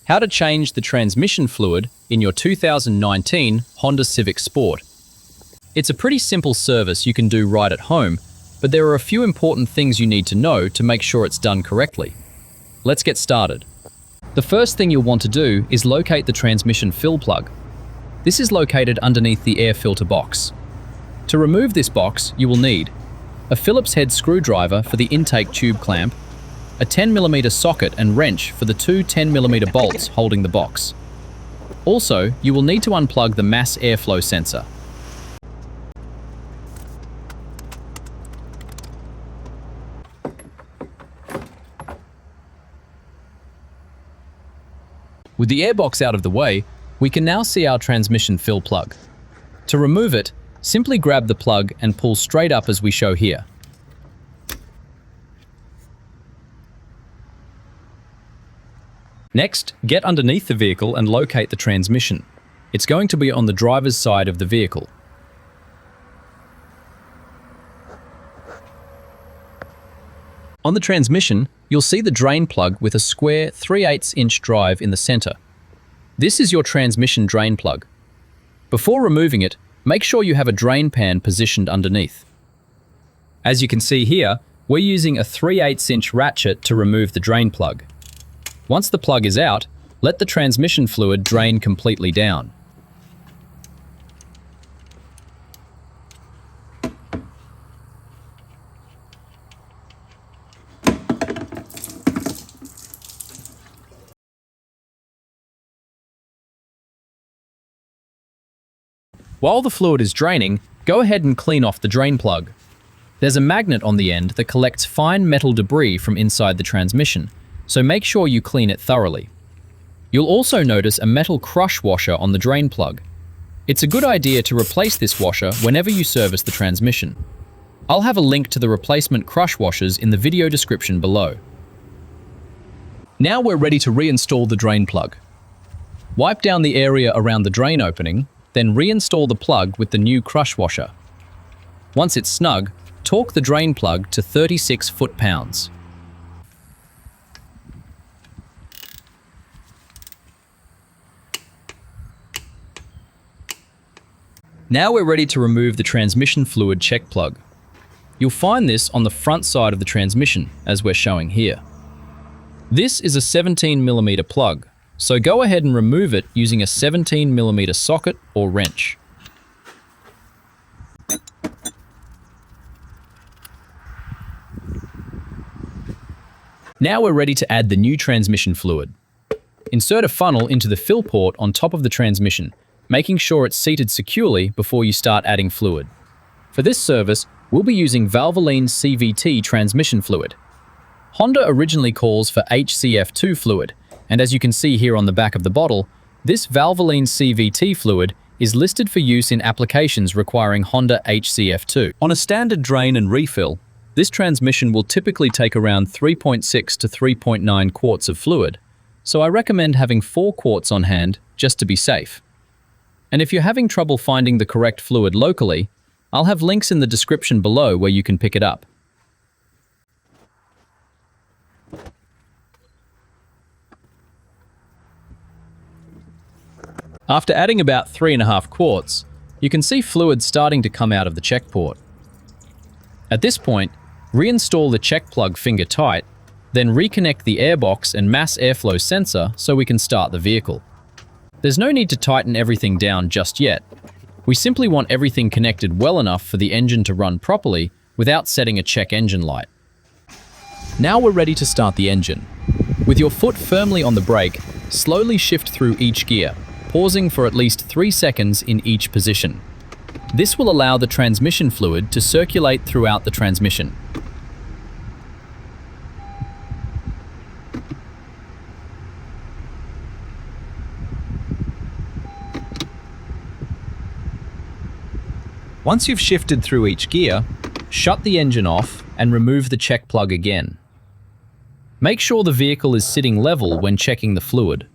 how to change the transmission fluid in your 2019 Honda Civic Sport. It's a pretty simple service you can do right at home, but there are a few important things you need to know to make sure it's done correctly. Let's get started. The first thing you'll want to do is locate the transmission fill plug. This is located underneath the air filter box. To remove this box, you will need a Phillips head screwdriver for the intake tube clamp, a 10mm socket and wrench for the two 10mm bolts holding the box. Also, you will need to unplug the mass airflow sensor. With the airbox out of the way, we can now see our transmission fill plug. To remove it, simply grab the plug and pull straight up as we show here. Next, get underneath the vehicle and locate the transmission. It's going to be on the driver's side of the vehicle. On the transmission, you'll see the drain plug with a square 3/8" drive in the center. This is your transmission drain plug. Before removing it, make sure you have a drain pan positioned underneath. As you can see here, we're using a 3/8" ratchet to remove the drain plug. Once the plug is out, let the transmission fluid drain completely down. While the fluid is draining, go ahead and clean off the drain plug. There's a magnet on the end that collects fine metal debris from inside the transmission, so make sure you clean it thoroughly. You'll also notice a metal crush washer on the drain plug. It's a good idea to replace this washer whenever you service the transmission. I'll have a link to the replacement crush washers in the video description below. Now we're ready to reinstall the drain plug. Wipe down the area around the drain opening, then reinstall the plug with the new crush washer. Once it's snug, torque the drain plug to 36 foot-pounds. Now we're ready to remove the transmission fluid check plug. You'll find this on the front side of the transmission, as we're showing here. This is a 17mm plug, so go ahead and remove it using a 17mm socket or wrench. Now we're ready to add the new transmission fluid. Insert a funnel into the fill port on top of the transmission, making sure it's seated securely before you start adding fluid. For this service, we'll be using Valvoline CVT transmission fluid. Honda originally calls for HCF2 fluid, and as you can see here on the back of the bottle, this Valvoline CVT fluid is listed for use in applications requiring Honda HCF2. On a standard drain and refill, this transmission will typically take around 3.6 to 3.9 quarts of fluid, so I recommend having 4 quarts on hand just to be safe. And if you're having trouble finding the correct fluid locally, I'll have links in the description below where you can pick it up. After adding about 3.5 quarts, you can see fluid starting to come out of the check port. At this point, reinstall the check plug finger tight, then reconnect the airbox and mass airflow sensor so we can start the vehicle. There's no need to tighten everything down just yet. We simply want everything connected well enough for the engine to run properly without setting a check engine light. Now we're ready to start the engine. With your foot firmly on the brake, slowly shift through each gear, pausing for at least 3 seconds in each position. This will allow the transmission fluid to circulate throughout the transmission. Once you've shifted through each gear, shut the engine off and remove the check plug again. Make sure the vehicle is sitting level when checking the fluid.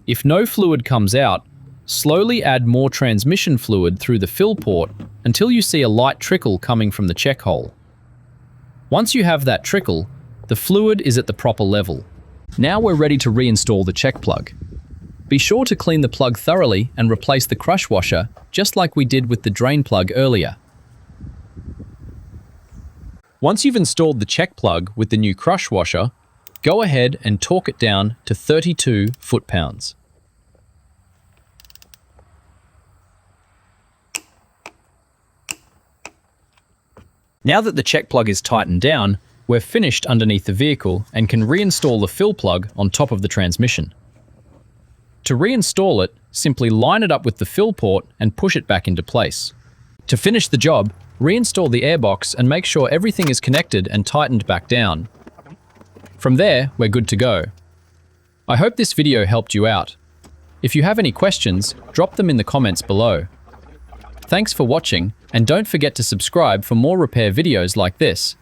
If no fluid comes out, slowly add more transmission fluid through the fill port until you see a light trickle coming from the check hole. Once you have that trickle, the fluid is at the proper level. Now we're ready to reinstall the check plug. Be sure to clean the plug thoroughly and replace the crush washer, just like we did with the drain plug earlier. Once you've installed the check plug with the new crush washer, go ahead and torque it down to 32 foot-pounds. Now that the check plug is tightened down, we're finished underneath the vehicle and can reinstall the fill plug on top of the transmission. To reinstall it, simply line it up with the fill port and push it back into place. To finish the job, reinstall the airbox and make sure everything is connected and tightened back down. From there, we're good to go. I hope this video helped you out. If you have any questions, drop them in the comments below. Thanks for watching, and don't forget to subscribe for more repair videos like this.